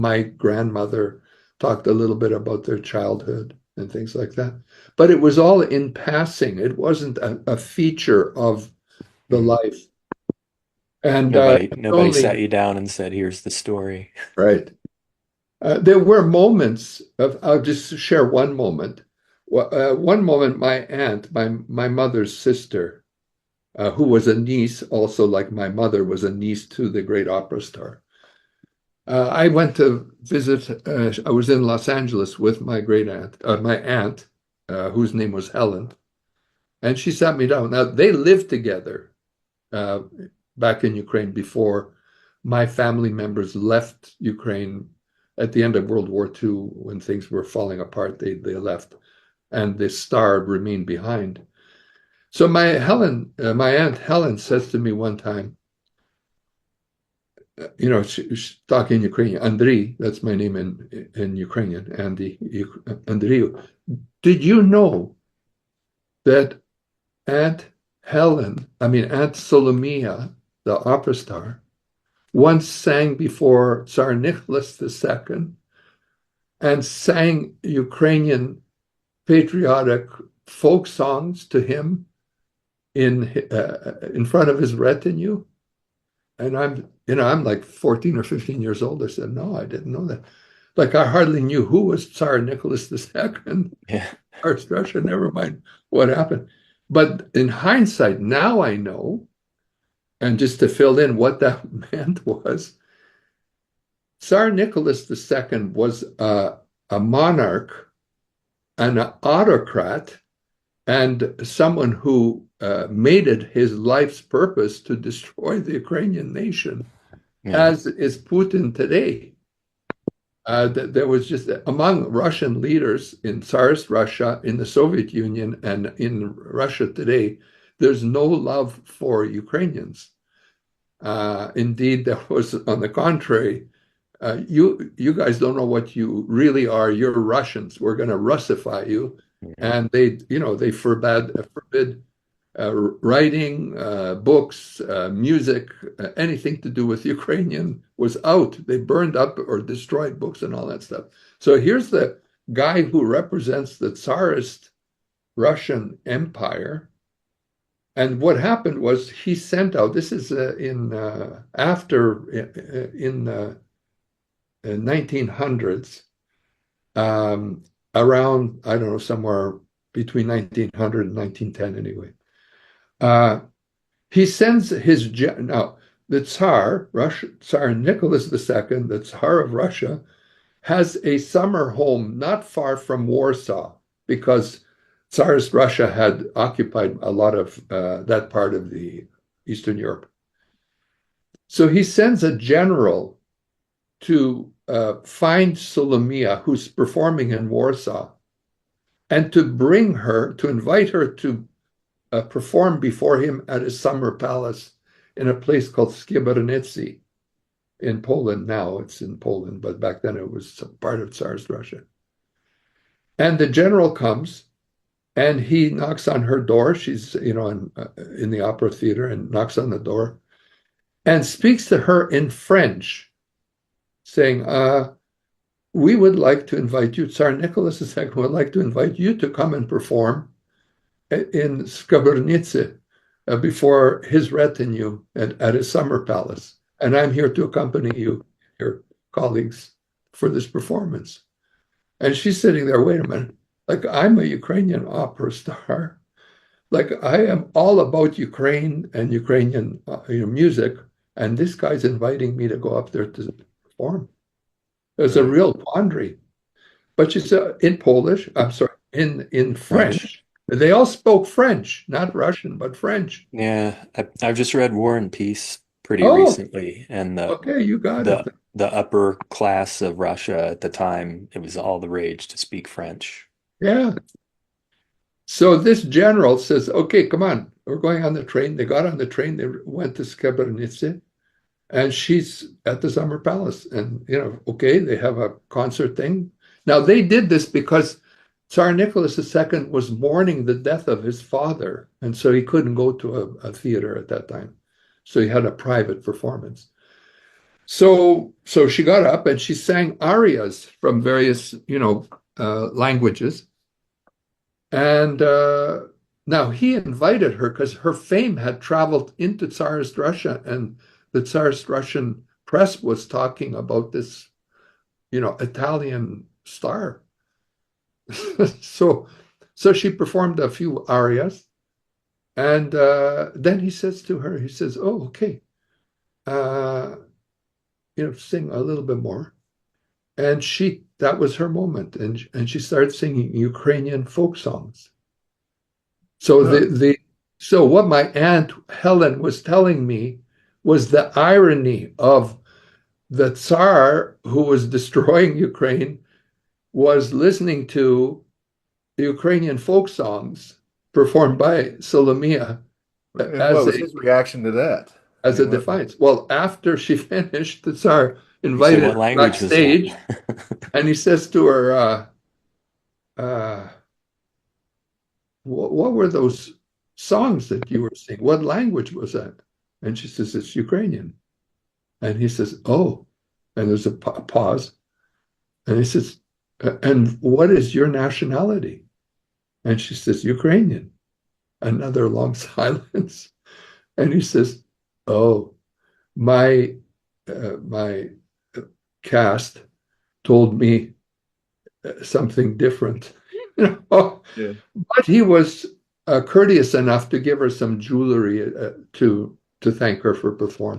my grandmother talked a little bit about their childhood and things like that. But it was all in passing. It wasn't a feature of the Mm. life. And Nobody only sat you down and said, "Here's the story." right. There were moments of, I'll just share one moment. One moment, my aunt, my mother's sister, who was a niece, also like my mother, was a niece to the great opera star. I went to visit, I was in Los Angeles with my aunt, whose name was Helen, and she sat me down. Now, they lived together uh, back in Ukraine before my family members left Ukraine at the end of World War II when things were falling apart. They left, and the star remained behind. So my aunt Helen says to me one time, she's talking Ukrainian. Andriy, that's my name in Ukrainian. Andy, Andriy, did you know that Aunt Solomea, the opera star, once sang before Tsar Nicholas II and sang Ukrainian patriotic folk songs to him in front of his retinue? And I'm like 14 or 15 years old. I said, no, I didn't know that. Like I hardly knew who was Tsar Nicholas II, Yeah. Tsar Russia, never mind what happened. But in hindsight, now I know, and just to fill in what that meant was Tsar Nicholas II was a monarch, an autocrat, and someone who made it his life's purpose to destroy the Ukrainian nation, Yeah. as is Putin today. There was just among Russian leaders in Tsarist Russia, in the Soviet Union, and in Russia today, there's no love for Ukrainians. Indeed, there was, on the contrary, you guys don't know what you really are. You're Russians. We're going to Russify you, Yeah. and they forbid writing, books, music, anything to do with Ukrainian was out. They burned up or destroyed books and all that stuff. So here's the guy who represents the Tsarist Russian Empire. And what happened was he sent out, this is in after in 1900s, um, around, I don't know, somewhere between 1900 and 1910 anyway. Uh, He sends now the Tsar Nicholas II, the Tsar of Russia, has a summer home not far from Warsaw because Tsarist Russia had occupied a lot of that part of the Eastern Europe. So he sends a general to find Solomea, who's performing in Warsaw, and to invite her to performed before him at his summer palace in a place called Skierniewice in Poland. Now it's in Poland, but back then it was part of Tsarist Russia. And the general comes and he knocks on her door. She's, in the opera theater and knocks on the door and speaks to her in French, saying, we would like to invite you, Tsar Nicholas II would like to invite you to come and perform in Skierniewice before his retinue at his summer palace. And I'm here to accompany you, your colleagues, for this performance. And she's sitting there, wait a minute, like I'm a Ukrainian opera star. Like I am all about Ukraine and Ukrainian music. And this guy's inviting me to go up there to perform. There's a Right. real quandary. But she said in Polish, I'm sorry, in French. French. They all spoke French, not Russian, but French. Yeah. I've just read War and Peace pretty Oh, recently, and okay, you got it. the upper class of Russia at the time, it was all the rage to speak French. Yeah. So this general says, okay, come on, we're going on the train. They got on the train, they went to Srebrenica, and she's at the Summer Palace. And, okay, they have a concert thing. Now, they did this because Tsar Nicholas II was mourning the death of his father, and so he couldn't go to a theater at that time. So he had a private performance. So she got up and she sang arias from various, languages. And now he invited her because her fame had traveled into Tsarist Russia, and the Tsarist Russian press was talking about this, Italian star. So, so she performed a few arias, and then he says to her, he says, "Oh, okay, uh, sing a little bit more." And that was her moment, and she started singing Ukrainian folk songs. So Huh. so what my aunt Helen was telling me was the irony of the Tsar who was destroying Ukraine was listening to the Ukrainian folk songs performed by Solomea And what as was a his reaction to that? I as a mean, defiance. Well, after she finished, the Tsar He said, invited "What her language was that?" backstage, and he says to her, uh, what were those songs that you were singing? What language was that?" And she says, "It's Ukrainian." And he says, "Oh," and there's a pause. And he says, "And what is your nationality?" And she says, "Ukrainian." Another long silence. And he says, "Oh, my caste told me something different." You know, yeah. but he was courteous enough to give her some jewelry to thank her for performing.